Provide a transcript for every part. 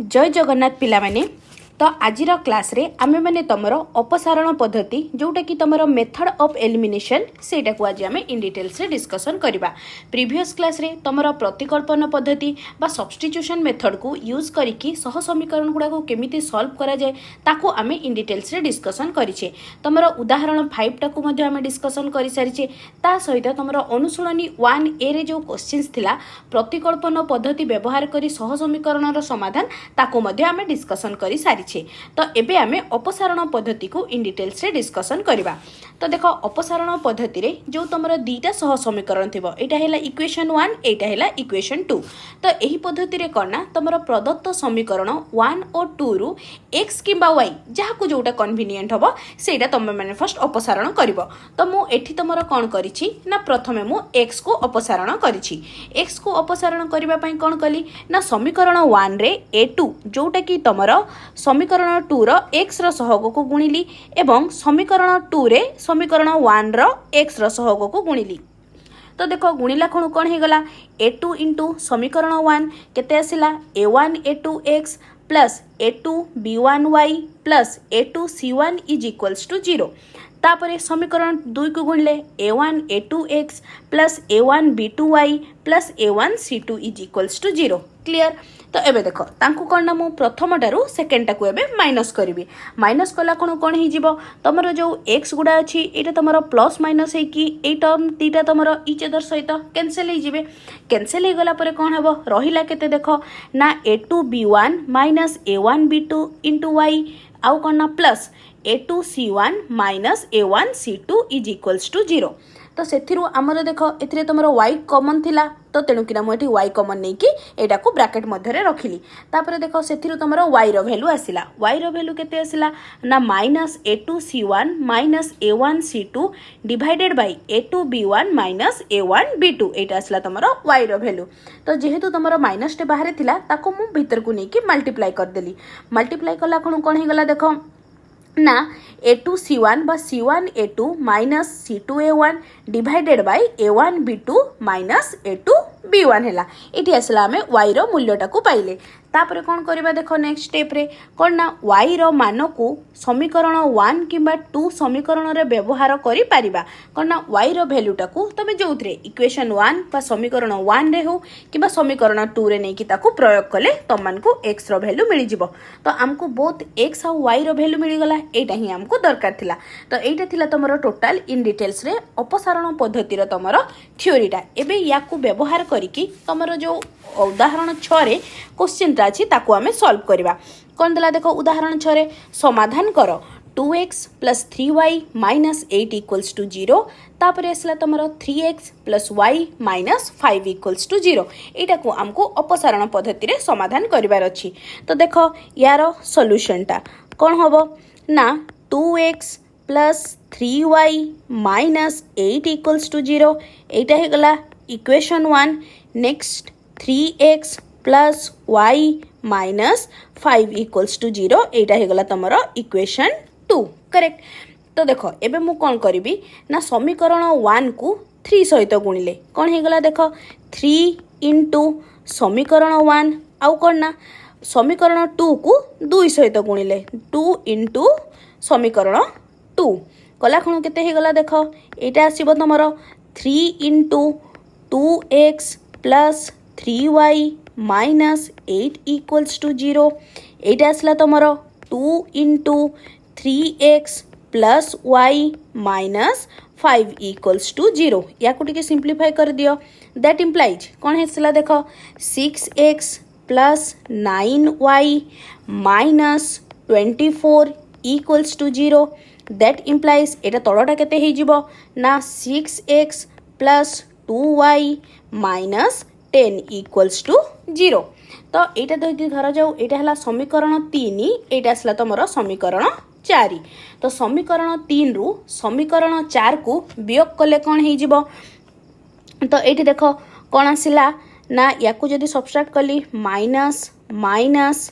जय जगन्नाथ पिला माने। तो आज क्लास रे आमे माने तमरो अपसारण पद्धति जोटा कि तमरो मेथड ऑफ एलिमिनेशन सेटा को आज आमे इन डिटेल से डिस्कशन करबा। प्रीवियस क्लास रे तमरो प्रतिकल्पन पद्धति बा सब्स्टिट्यूशन मेथड को यूज करिकि सह समीकरण गुडा को केमिति सॉल्व करा जाय ताको आमे इन डिटेल से डिस्कशन करिचे। तमरो उदाहरण 5 टा को मध्ये आमे डिस्कशन करि सारिचे। ता सहित तमरो अनुसुलनी 1a रे जो क्वेश्चंस थिला प्रतिकल्पन पद्धति व्यवहार करी सह समीकरण रो समाधान ताको मध्ये आमे डिस्कशन करि सारिचे। तो एबे आमे अपसारण पद्धति को इन डिटेल से डिस्कशन करबा। तो देखो अपसारण पद्धति रे जो तमरो दीटा सह समीकरण थिबो एटा हैला इक्वेशन 1 एटा हैला इक्वेशन 2। तो एही पद्धति रे करना तमरो प्रदत्त समीकरण 1 और 2 रु x किबा y जहा को जोटा कन्वीनियंट हबो सेटा तमे माने फर्स्ट अपसारण करबो। तो मु एठी तमरो कोन करिछि ना प्रथमे मु x को अपसारण करिछि। x को अपसारण करबा पई कोन कली ना समीकरण 1 रे a2 जोटा कि तमरो समीकरण 2 रो x रो सहग को गुणिली एवं समीकरण 2 रे समीकरण 1 रो x रो सहग को गुणिली। तो देखो गुणिला खणु कोन हे गला a2 इंटू समीकरण 1 केते आसिला a1 a2 x plus a2 b1 y plus a2 c1 is equals to 0। तापरे समीकरण 2 को गुणले a1 a2 x plus a1 b2 y plus a1 c2 is equals to 0। Clear. तो एबे देखो तांकु करना मु प्रथम टारु सेकेंड टाकु एबे माइनस करिवि। माइनस कला कोन हे जिवो तमरो जो x गुडा अछि एटा तमरो प्लस माइनस हे कि ए टर्म तीटा तमरो इच अदर सहित कैंसिल हे जिवे। कैंसिल हे गला परे कोन हबो रहिला केते देखो ना a2 b1 minus a1 b2 into y आउ कोन ना plus a2 c1 minus a1 c2 is equals to 0। तो सेथिरु हमर देखो एथिरे तमरो y कॉमन थिला तो तेणु कि मुझे y कॉमन नहीं कि एटा को ब्रैकेट मध्य रखिली। तापर देखो सेथिरु तमरो y रो वैल्यू आसिला। y रो वैल्यू केते आसिला ना minus a2 c1 minus a1 c2 divided by a2 b1 minus a1 b2 Etah आसिला तमरो y रो वैल्यू। तो जेहेतु तमरो माइनस टे बाहर थिला ताको मु भीतर को नहीं कि मल्टीप्लाई कर देली। मल्टीप्लाई कला कोन हे गला देखो ना a2 c1 बा c1 a2 minus c2 a1 divided by a1 b2 minus a2 b1 हैला। इठी आसला हमें y रो मूल्यटा को पाइले। तापरे कोन करबा देखो नेक्स्ट स्टेप रे कोन ना y रो मान को समीकरण 1 किबा 2 समीकरण रे व्यवहार करि परिबा। कोन ना y रो वैल्यूटा को तमे जोथरे इक्वेशन 1 बा समीकरण 1 रे हो किबा समीकरण 2 रे नै कि ताको प्रयोग कले तमन को x रो वैल्यू मिलि जिवो। तो हमको बोथ x और y रो वैल्यू मिलि गला एटा ही हमको दरकार थिला। तो एटा थिला तमरो टोटल इन डिटेल्स रे अपसारण पद्धति रो तमरो थ्योरीटा। एबे याकू व्यवहार करिकि तमरो जो उदाहरण 6 रे क्वेश्चन ता अछि ताको हमें सॉल्व करबा। कोन दला देखो उदाहरण 6 रे समाधान करो 2x plus 3y minus 8 equals to 0। तापर आसला तमरो 3x plus y minus 5 equals to 0। एटा को हमको अपसारण पद्धति रे समाधान करिवार अछि। तो देखो यारो सॉल्यूशन टा कोन होबो ना 2x plus 3y minus 8 equals to 0 एटा हे गला equation 1। Next 3x plus y minus 5 equals to 0 एटा हे गला तमरो इक्वेशन 2। करेक्ट। तो देखो एबे मु कोन करिवि ना समीकरण 1 को 3 सहित गुणिले कोन हे गला देखो 3 इनटू समीकरण 1 आउ कोन ना समीकरण 2 को 2 सहित गुणिले 2 इनटू समीकरण 2 कला खणु केते हे गला देखो एटा आसीबो तमरो 3 into 2x plus 3y minus 8 equals to 0 एटा आसला तमरो 2 into 3x plus y minus 5 equals to 0। या को टिके सिंप्लीफाई कर दियो दैट इम्प्लाइज कोन हेसला देखो 6x plus 9y minus 24 equals to 0 that implies एटा तळटा केते हे जिवो ना 6x plus 2y minus 10 equals to 0। तो एटा दो धरा जाऊ एटा हला समीकरण 3 एटा आसला तमरो समीकरण 4। तो समीकरण 3 रु समीकरण 4 को वियोग कले कोन हे जिवो तो एठी देखो कोन आसिला ना याकू जदी सब्ट्रैक्ट कली माइनस माइनस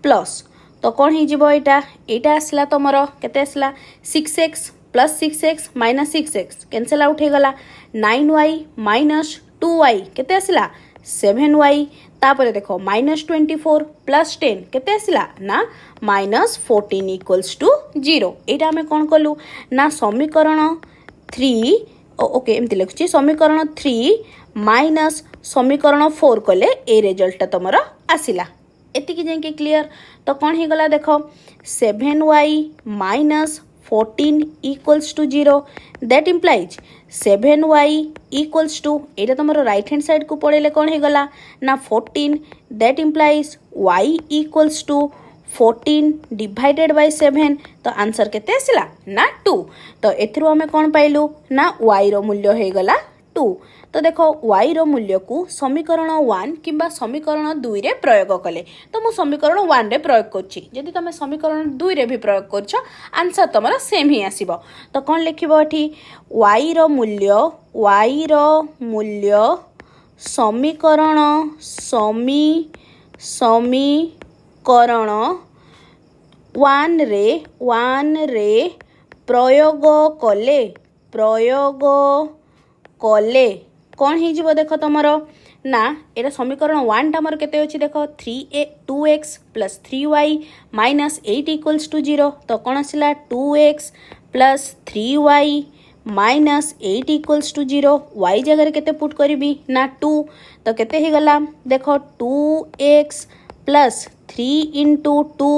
प्लस तो कोन हे जिवो एटा आसला तमरो केते आसला 6x plus 6x minus 6x cancel out हे गला 9y माइनस 2y केते आसला 7y तापर देख -24 प्लस 10 केते आसिला ना -14 इक्वल्स टू 0 एटा आमे कोन कलु ना समीकरण 3 ओके एमती लिखुची समीकरण 3 माइनस समीकरण 4 कले ए रिजल्ट तमरा आसिला एतिकी जाके क्लियर तो कौन हो गला देख 7y minus 14 equals to 0 that implies 7y equals to एटा तुम राइट हैंड साइड को पढ़ेले कौन हो गला ना 14 that implies y equals to 14 divided by 7 तो आंसर केते आसिला ना 2 तो एथिरो हमें कौन पाइलु ना y रो मूल्य हो गला 2 तो देख y रो मूल्य को समीकरण 1 किंबा समीकरण 2 रे प्रयोग कले तो मु समीकरण 1 रे प्रयोग करछि जदि तुम समीकरण 2 रे भी प्रयोग करछ आंसर तमरा सेम ही आसीबो तो कोन लिखिबो एठी y रो मूल्य समीकरण समीकरण 1 रे प्रयोग कले कौन हो देख तुम ना एटा समीकरण 1 टा मोर केते अछि देख 2x plus 3y minus 8 equals to 0 तो कौन आसिला 2x plus 3y minus 8 equals to 0 y जगह केते पुट करिबी ना 2 तो केते ही गला देख 2x plus 3 into 2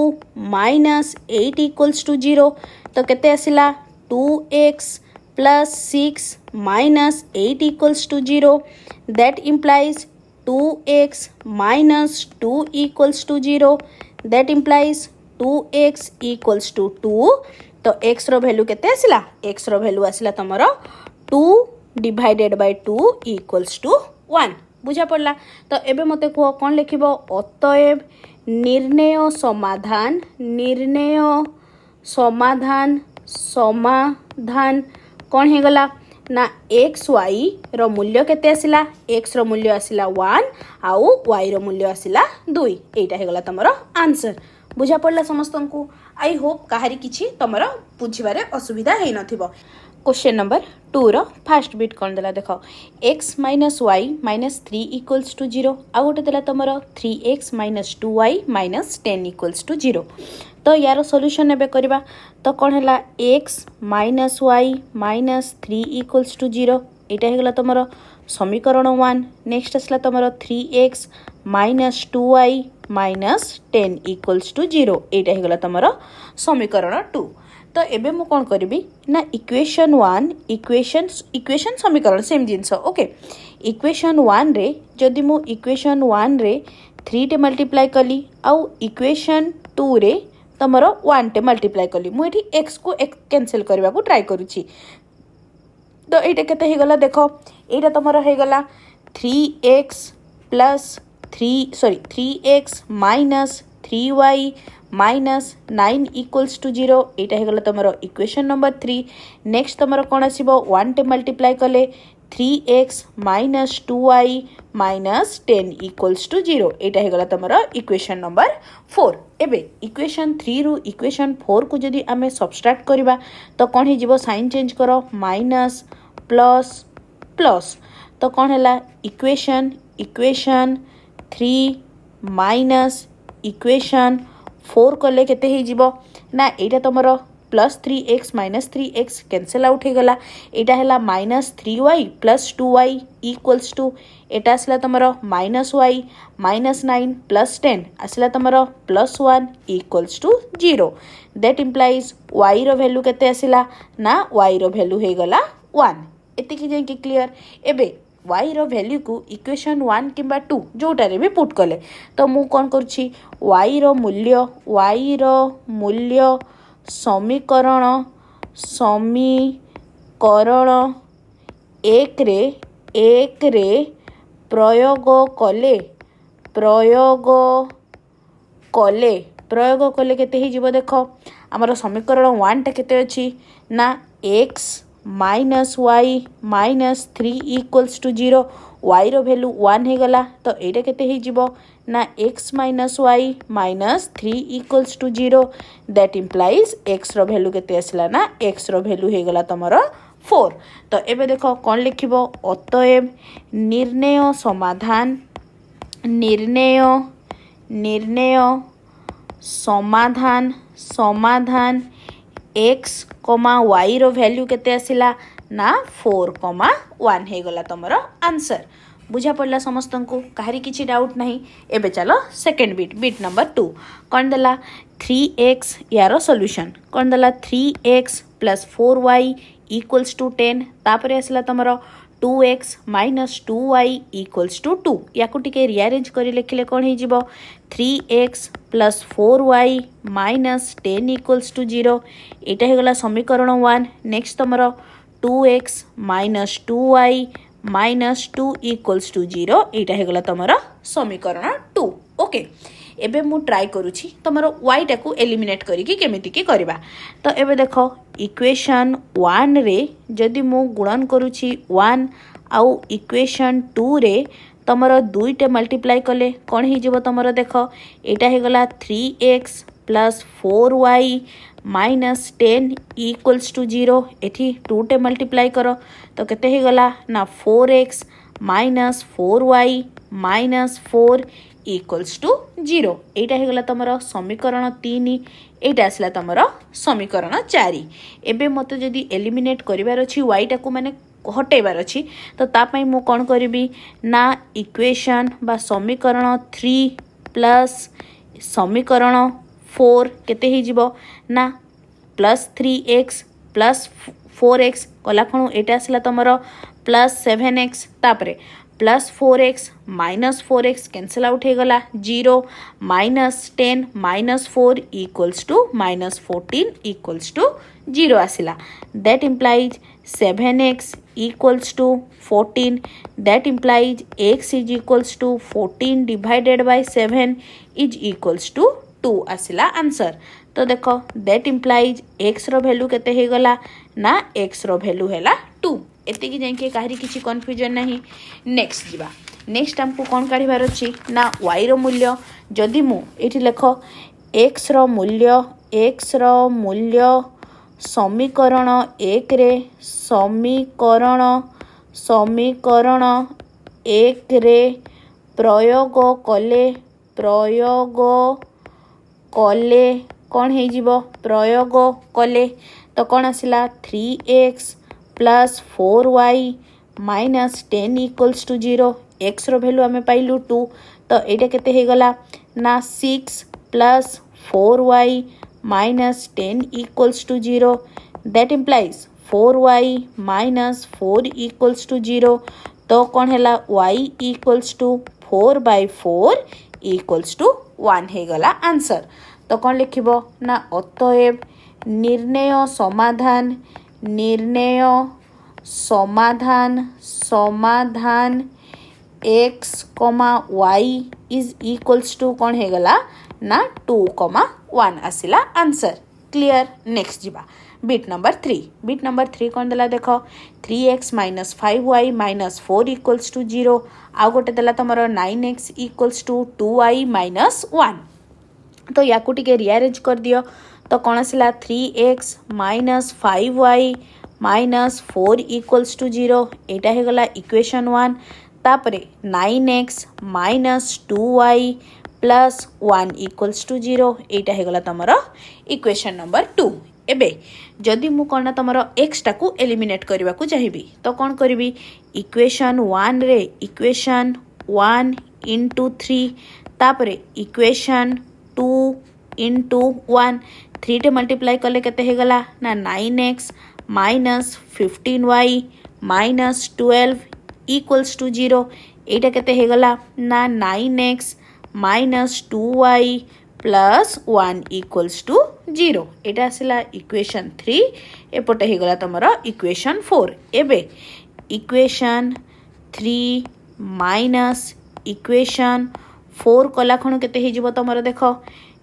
minus 8 equals to 0 तो केते आसिला 2x plus 6 minus 8 equals to 0 that implies 2x minus 2 equals to 0 that implies 2x equals to 2 तो x रो वैल्यू केते आसिला x रो वैल्यू आसिला तमरो 2 डिवाइडेड बाय 2 equals to 1 बुझा पड़ला तो एबे मते को कोन लिखिबो अतएव निर्णय समाधान कौन हो गला ना एक्स वाई रो मूल्य केते आसिला एक्स रो मूल्य आसिला 1 आउ वाई रो मूल्य आसिला 2 एटा हो गला तमरो आंसर बुझा पड़ला समस्त को आई होप कहारी किछि तमरो बुझिबारे असुविधा हे नथिबो क्वेश्चन नंबर 2 रो फर्स्ट बिट कोन देला देखो x minus y minus 3 equals to 0 आ गोटे देला तमरो 3x minus 2y minus 10 equals to 0 तो यार सॉल्यूशन एबे करबा तो कौन है x minus y minus 3 equals to 0 एटा हो गला तमरो समीकरण 1 नेक्स्ट आसला तमरो 3x minus 2y minus 10 equals to 0 एटा हो गला तमरो समीकरण 2 तो एबे मु कोन करबी ना इक्वेशन 1 इक्वेशन समीकरण सेम जिंस ओके इक्वेशन 1 रे जदि मु इक्वेशन 1 रे 3 टे मल्टीप्लाई कली आउ इक्वेशन 2 रे तमरो 1 टे मल्टीप्लाई कली मु एठी x को कैंसिल करबा को ट्राई करूची तो एटा केते हे गला देखो एटा तमरो हे गला 3x plus 3x minus 3y minus 9 equals to 0 एटा हो गला तमरो इक्वेशन नंबर 3 नेक्स्ट तमरो कोन आसीबो 1 टे मल्टीप्लाई कले 3x minus 2y minus 10 equals to 0 एटा हो गला तमरो इक्वेशन नंबर 4 एबे इक्वेशन 3 रु इक्वेशन 4 को जदी आमे सब्सट्रैक्ट करबा तो कोन हे जिवो साइन चेंज करो माइनस प्लस प्लस तो कोन हैला इक्वेशन 3 माइनस इक्वेशन 4 कले केते ही जीवो ना एटा तमरो plus 3x minus 3x cancel out हो गला एटा हैला minus 3y plus 2y equals to एटा आसला तमरो माइनस y माइनस 9 प्लस 10 आसला तमरो plus 1 equals to 0 that implies y रो वैल्यू केते आसला ना y रो वैल्यू हो गला 1 एतिकी जे कि क्लियर एबे y रो वैल्यू को इक्वेशन 1 किंबा 2 जोटारे भी पुट कले तो मु कोन करछि y रो मूल्य समीकरण 1 रे प्रयोग कले केते ही जीव देखो हमर समीकरण 1 टा केते अछि ना x minus y minus 3 equals to 0 y रो वैल्यू 1 हो गला तो एटा केते ही जीवो ना x minus y minus 3 equals to 0 that implies x रो वैल्यू केते आसला ना x रो वैल्यू हो गला तमरो 4 तो एबे देखो कोन लिखिबो अतएव निर्णय निर्णय निर्णय समाधान समाधान एक्स कमा वाई रो वैल्यू केते आसिला ना 4,1 हे गला तमर आंसर। बुझा पड़ला समस्त को कहारी किछि डाउट नहीं। एबे चलो सेकंड बिट नंबर 2 कौन देला 3x यार सॉल्यूशन कौन देला 3x plus 4y equals to 10 तापरे आसला तमर 2x minus 2y equals to 2 या टिके रिअरेंज कर लिखिले कौन हो जिवो 3x plus 4y minus 10 equals to 0 एटा हो गला समीकरण 1। नेक्स्ट तमर 2x minus 2y minus 2 equals to 0 एटा हो गला तमर समीकरण 2। ओके एबे मु ट्राई करूछि तमर y टाकू एलिमिनेट करिकि केमिति की करबा। तो एबे देखो इक्वेशन 1 रे जदि मु गुणन करूछि 1 आउ इक्वेशन 2 रे तमर 2 टे मल्टीप्लाई कले कोन ही जिवो तमर देखो एटा हे गला 3x plus 4y minus 10 equals to 0 एठी 2 टे मल्टीप्लाई करो तो केते हे गला ना 4x minus 4y minus 4 equals to 0 एटा हे गला तमर समीकरण 3 एटा आसला तमर समीकरण 4। एबे मते जदि एलिमिनेट करिवार अछि y टाकू माने हटेबार अछि तो ता पई मु कोन करबी ना इक्वेशन बा समीकरण 3 प्लस समीकरण 4 केते ही जिवो ना प्लस 3x प्लस 4x कला खणु एटा आसला तमर प्लस 7x तापरे plus 4x minus 4x cancel out हो गला 0 minus 10 minus 4 equals to minus 14 equals to 0 आसिला that implies 7x equals to 14 that implies x is equals to 14 divided by 7 is equals to 2 आसिला answer. तो देखो that implies x रो value केते हे गला ना x रो वैल्यू हैला 2 एते की जाके काहरी किछि कंफ्यूजन नहीं। नेक्स्ट जीवा नेक्स्ट हमको कौन काढ़िबार अछि ना y रो मूल्य जदि मु एठी लेखो x रो मूल्य समीकरण 1 रे समीकरण 1 रे प्रयोग कले कौन है जीवो प्रयोग कले तो कौन आसिला 3x plus 4y minus 10 equals to 0 x रो वैल्यू आमे पाइलु 2 तो एटा केते हे गला ना 6 plus 4y minus 10 equals to 0 that implies 4y minus 4 equals to 0 तो कौन हैला y equals to 4/4 equals to 1 हे गला आंसर। तो कौन लिखिबो ना अतएव निर्णय समाधान x, y is equals to कौन हे गला ना 2,1 आसिला आंसर। क्लियर। नेक्स्ट जीवा बिट नंबर 3 कौन देला देखो 3x minus 5y minus 4 equals to 0 आउ गोटे देला तमरो 9x equals to 2y minus 1 तो या टिके रिअरेंज कर दियो तो कौन आसिला 3x minus 5y minus 4 equals to 0 एटा हे गला इक्वेशन 1 तापरे 9x minus 2y plus 1 equals to 0 एटा हे गला तमरो इक्वेशन नंबर 2। एबे जदि मु कोन तमरो x टाकू एलिमिनेट करबा को चाहिबी तो कौन करबी इक्वेशन 1 रे इक्वेशन 1 इंटू 3 तापरे इक्वेशन 2 इंटू 1 3 टे मल्टीप्लाई कले केते हे गला ना 9x minus 15y minus 12 equals to 0 एटा केते हे गला ना 9x minus 2y plus 1 equals to 0 एटा आसिला इक्वेशन 3 एपटे हे गला तमरो इक्वेशन 4। एबे इक्वेशन 3 माइनस इक्वेशन 4 कला खणु केते हे जिवो तमरो देखो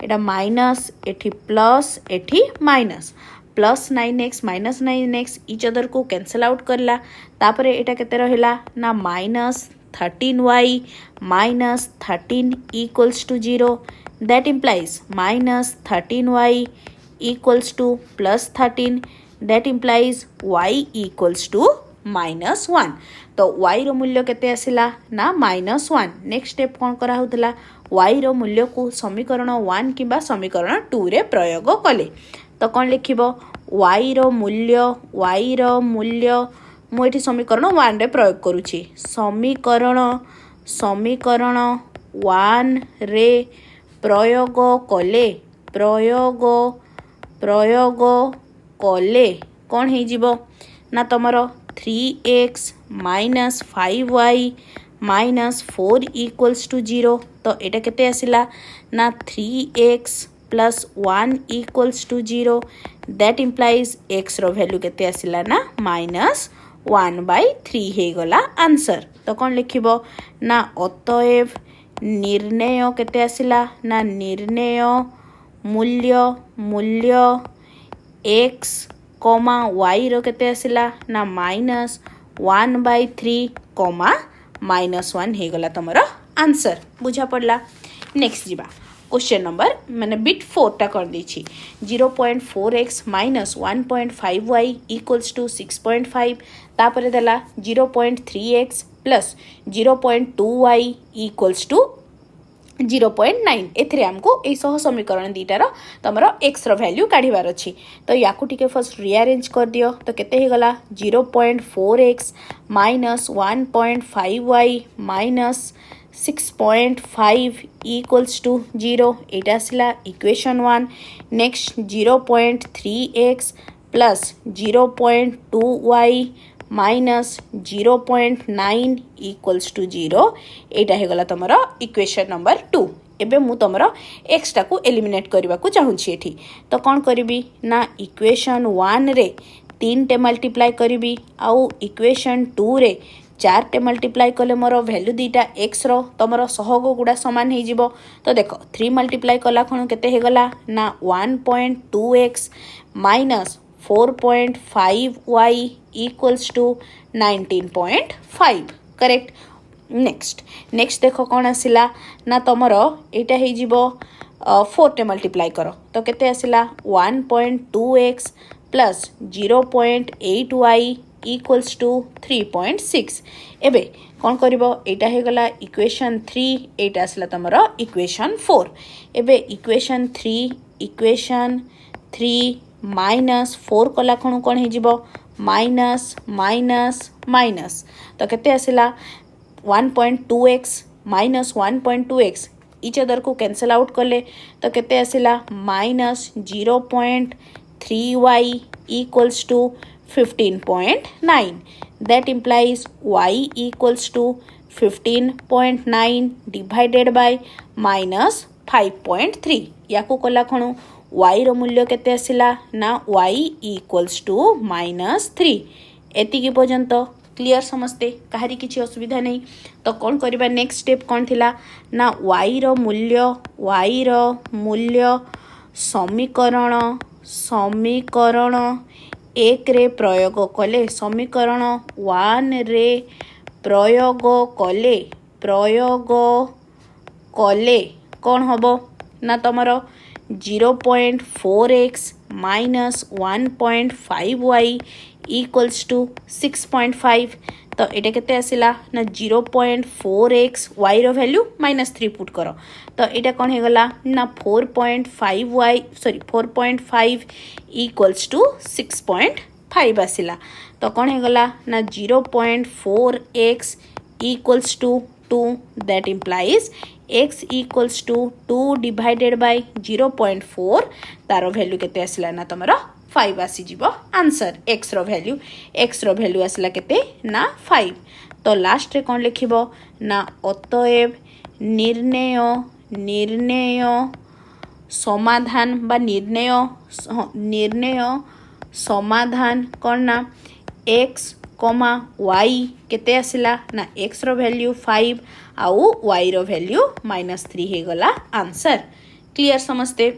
एटा माइनस एठी प्लस एठी minus plus 9x minus 9x each other को कैंसल आउट करला तापरे एटा केते रहिला ना minus 13y minus 13 equals to 0 that implies minus 13y equals to plus 13 that implies y equals to -1 तो y रो मूल्य केते आसिला ना -1 नेक्स्ट स्टेप कौन करा होतला y रो मूल्य को समीकरण 1 किबा समीकरण 2 रे प्रयोग कले तो कौन लिखिबो y रो मूल्य मु एठी समीकरण 1 रे प्रयोग करूची समीकरण 1 रे प्रयोग कले कौन हो जीवो ना तुमर 3x minus 5y minus 4 equals to 0 तो एटा केते आसिला ना 3x plus 1 equals to 0 that implies x रो वैल्यू केते आसिला ना -1/3 हे गला आंसर तो कौन लिखिबो ना अतएव निर्णय केते आसिला ना निर्णय मूल्य x कमा y रो केते आसिला ना -1/3 कमा -1 हे गला तमरो आंसर बुझा पड़ला नेक्स्ट जीवा क्वेश्चन नंबर मैंने बिट 4 टा कर दी 0.4x minus 1.5y equals to 6.5 तापर देला 0.3x plus 0.2y equals to 0.9 एथिरे हमको ए सह समीकरण दीटार तमरो x रो वैल्यू काढिबार अछि तो याकू टिके फर्स्ट रीअरेंज कर दियो तो केते हे गला 0.4x minus 1.5y minus 6.5 equals to 0 एटा आसिला equation 1 next 0.3x plus 0.2y minus 0.9 equals to 0 एटा हे गला तमरो इक्वेशन नंबर 2 एबे मु तमरो x टाकू एलिमिनेट करबा को चाहू छी एठी तो कोन करबी ना इक्वेशन 1 रे 3 टे मल्टीप्लाई करबी आउ इक्वेशन 2 रे 4 टे मल्टीप्लाई कले मोर वैल्यू दीटा x रो तमरो सहग गुडा समान हे जिवो तो देखो 3 मल्टीप्लाई कला खण केते हे गला ना 1.2x minus 4.5y equals to 19.5 correct next देखो कौन आसिला ना तमरो एटा हे जिवो 4 टे मल्टीप्लाई करो तो केते आसिला 1.2x plus 0.8y equals to 3.6 एबे कौन करिवो एटा हे गला इक्वेशन 3 एटा आसिला तमरो इक्वेशन 4 एबे इक्वेशन 3 माइनस 4 कला खणु कोन हे जिवो माइनस तो केते आसिला 1.2x minus 1.2x each other को कैंसल आउट कले तो केते आसिला minus 0.3y equals to 15.9 that implies y equals to 15.9 divided by minus 5.3 याको कला खणु y रो मूल्य केते आसिला ना y equals to -3 एतिकी पर्यंत क्लियर समझते कहारी किछि असुविधा नहीं तो कौन करिबा नेक्स्ट स्टेप कौन थिला ना y रो मूल्य समीकरण 1 रे प्रयोग कले समीकरण 1 रे प्रयोग कले कौन हबो ना तमरो 0.4x minus 1.5y equals to 6.5 तो एटा केते आसिला ना 0.4x y रो वैल्यू -3 पुट करो तो एटा कौन हे गला ना 4.5 इक्वल्स टू 6.5 आसिला तो कौन हे गला ना 0.4x equals to 2 that implies x equals to 2 divided by 0.4 तारो वैल्यू केते आसिला ना तमरो 5 आसी जीवो आंसर x रो वैल्यू आसिला केते ना 5 तो लास्ट रे कौन लिखिबो ना अतएव निर्णय समाधान बा निर्णय समाधान करना x y केते आसिला ना x रो वैल्यू 5 आउ y रो वैल्यू -3 हे गला आंसर क्लियर समझते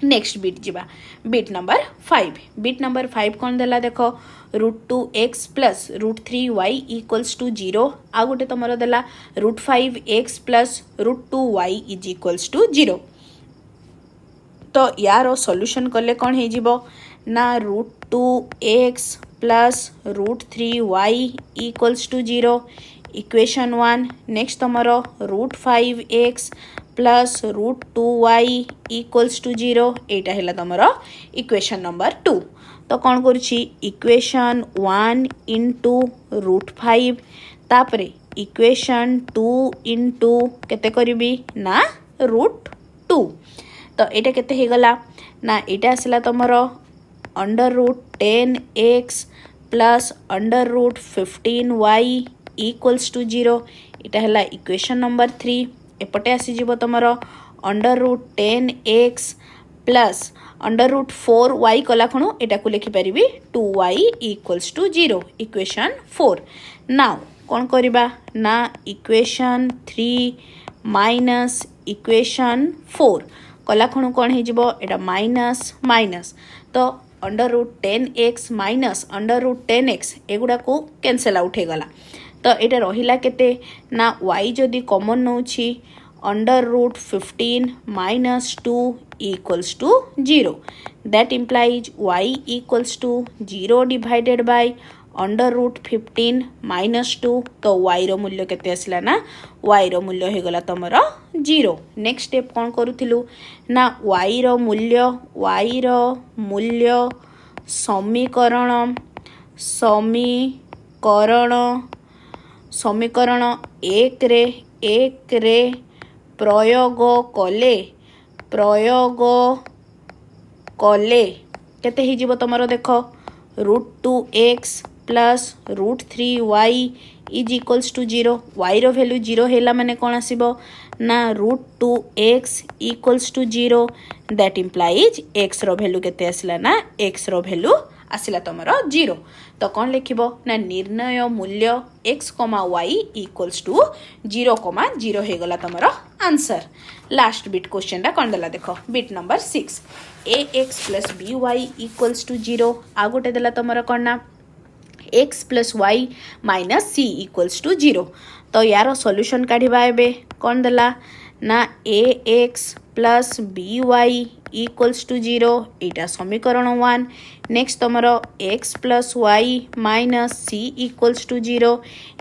नेक्स्ट बिट जीवा बिट नंबर 5 कौन देला देखो √2x plus √3y equals to 0 आ गोटे तुमर देला √5x plus √2y is equals to 0 तो यार सॉल्यूशन कले कौन हे जीवो ना √2x plus √3y equals to 0 equation 1 next तुम √5x plus √2y equals to 0 एटा है तुम इक्वेशन नंबर 2 तो कौन करुच्ची इक्वेशन 1 इंटू √5 तापरे इक्वेशन 2 इंटू केते करिबी ना √2 तो एटा केते हे गला ना एटा आसला तुमर √10x plus √15y equals to 0 एटा है इक्वेशन नंबर 3 एपटे आसीजिव तुमर √10x प्लस √4y कला खणु एटा को लिखि परिबी 2y equals to 0 equation 4 now कौन करिबा ना इक्वेशन 3 माइनस इक्वेशन 4 कला खणु कौन हे जिवो एटा माइनस माइनस तो √10x माइनस √10x एगुडा को कैंसल आउट हे गला तो एटा रहिला केते ना y जदी common नउछि √15 minus 2 equals to 0 that implies y equals to 0 divided by √15 minus 2 तो y रो मूल्य केते आसला ना y रो मूल्य हे गला तमर 0 नेक्स्ट स्टेप कौन करूथिलु ना y रो मूल्य समीकरण समीकरण एक रे प्रयोग कले केते ही जीवो तमरो देखो √2x plus √3y is equals to 0 y रो वैल्यू 0 हेला माने कोन आसीबो ना √2x equals to 0 that implies x रो वैल्यू केते आसला ना x रो वैल्यू आसला तमरो 0 तो कौन लिखिबो ना निर्णय मूल्य x, y इक्वल्स टू 0, हे गला तमरो आंसर लास्ट बिट क्वेश्चन टा कौन देला देखो bit number 6 ax plus by equals to 0 आ गोटे देला तमरो कौन ना x plus y minus c equals to 0 तो यार सॉल्यूशन काढिबा एबे कौन देला ना ax plus by equals to 0 एटा समीकरण 1 नेक्स्ट तमरो x plus y minus c equals to 0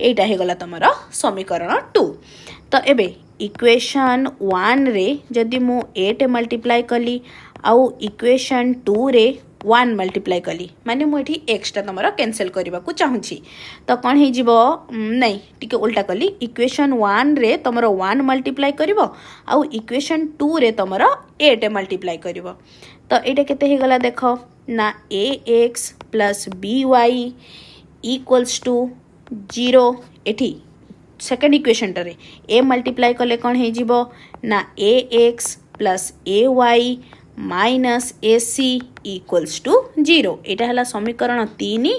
एटा हे गला तमरो समीकरण 2 तो एबे इक्वेशन 1 रे जदि मु 8 मल्टीप्लाई कली आउ इक्वेशन 2 रे 1 मल्टीप्लाई कली माने मु एठी एक्स्ट्रा तमरो कैंसिल करबा को चाहूची तो कोन हे जिवो नहीं टिके उल्टा कली इक्वेशन 1 रे तमरो 1 मल्टीप्लाई करबो आउ इक्वेशन 2 रे तमरो 8 मल्टीप्लाई करबो तो एटा केते हे गला देखो ना ax plus by equals to 0 एठी सेकंड इक्वेशन रे a मल्टीप्लाई कले कोन हे जिवो ना ax plus ay minus ac equals to 0 एटा हला समीकरण 3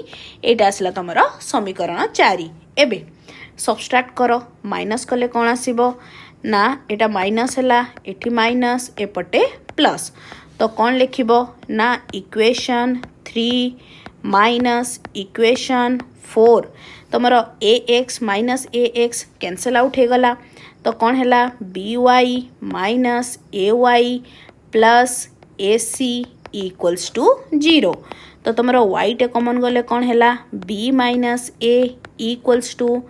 एटा आसला तमरो समीकरण 4 एबे सबट्रैक्ट करो माइनस कले कोन आसीबो ना एटा माइनस हला एठी माइनस एपटे प्लस तो कौन लिखिबो ना इक्वेशन 3 माइनस इक्वेशन 4 तमरो ax minus ax cancel out हे गला तो कौन हैला by minus ay plus ac equals to 0 तो तमरो y टे कॉमन गले कौन हैला b minus a equals to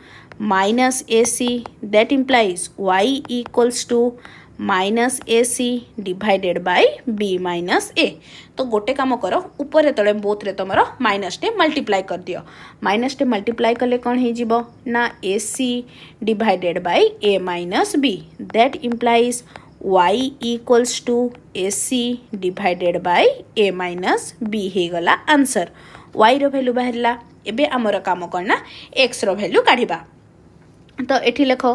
minus ac that implies y equals to minus ac divided by b minus a तो गोटे काम करो ऊपर तले बोथ रे तमरो माइनस टे मल्टीप्लाई कर दियो माइनस टे मल्टीप्लाई कले कौन हे जिवो ना ac divided by a minus b that implies y equals to ac divided by a minus b हे गला आंसर y रो वैल्यू बाहरला एबे हमर काम करना x रो वैल्यू काढिबा तो एठी लेखो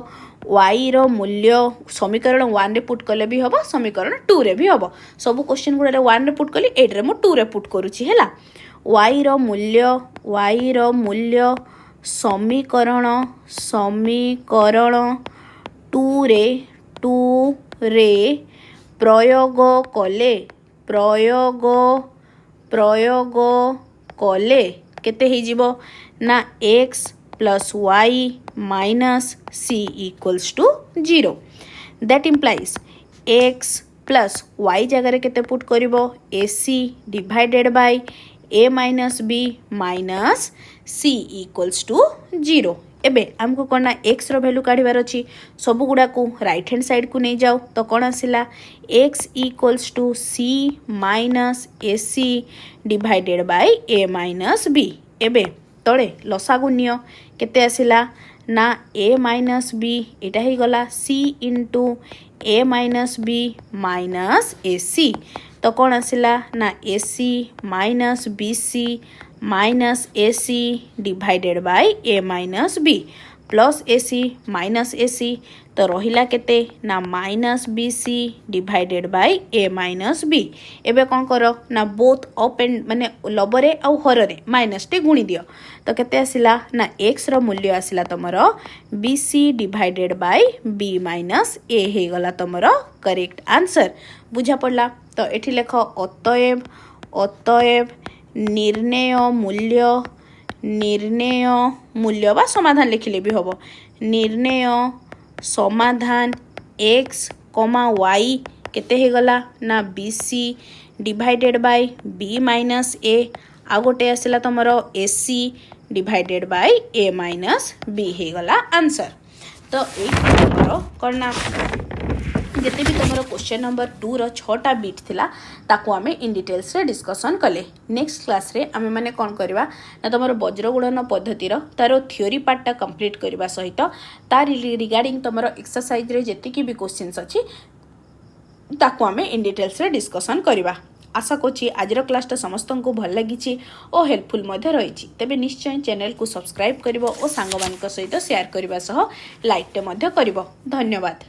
y रो मूल्य समीकरण 1 रे पुट कले भी हबो समीकरण 2 रे भी हबो सब क्वेश्चन गुडा रे 1 रे पुट कली 8 रे मु 2 रे पुट करूची हैला y रो मूल्य समीकरण 2 रे प्रयोग कले केते ही जीवो ना x plus y minus c equals to 0 that implies x plus y जगह केते पुट करिवो ac divided by A minus B minus C equals to 0 एबे आमको कौन एक्स रो वैल्यू काढ़ार अच्छी सब गुड़ा को राइट हैंड साइड को नहीं जाओ तो कौन आसला x equals to c minus A C divided by A minus B एबे तले लसागु नियो केते आसिला ना ए माइनस बी एटा ही गला C into A minus B minus A C तो कौन आसिला ना A C minus B C minus A C divided by A minus B plus A C minus A C तो रहिला केते ना minus B C divided by A minus B एबे कौन कर ना बोथ अप एंड माने लबरे आउ हररे माइनस टे गुणी दियो तो केते आसिला ना एक्स रो मूल्य आसिला तमर B C divided by B minus A हे गला तमर करेक्ट आंसर बुझा पड़ला तो एठी लेख अतएव अतएव निर्णय मूल्य बा समाधान लिखिले भी हबो निर्णय समाधान x, y केते हे गला ना B C divided by B minus A आ गोटे आसला तमर A C divided by A minus B हे गला आंसर तो ये करना जिते भी तुम क्वेश्चन नंबर 2 रो 6टा बिट थिला ताको आमे इन डिटेल्स रे डिस्कशन कले नेक्स्ट क्लास रे आमे माने कोन करबा ना तुम वज्रगुणन पद्धति रो तारो थ्योरी पार्टटा कंप्लीट करबा सहित तार रिगार्डिंग तुम एक्सरसाइज रे जति की भी क्वेश्चंस अछि ताको आमे इन डिटेल्स रे डिस्कशन करबा आशा करछि आजर क्लासटा समस्त को भल लगी और हेल्पफुल मध्य रही तेबे निश्चय चैनल को सब्सक्राइब करिवो और सांग मानक सहित शेयर करबा सह लाइक टे मध्य करिवो धन्यवाद।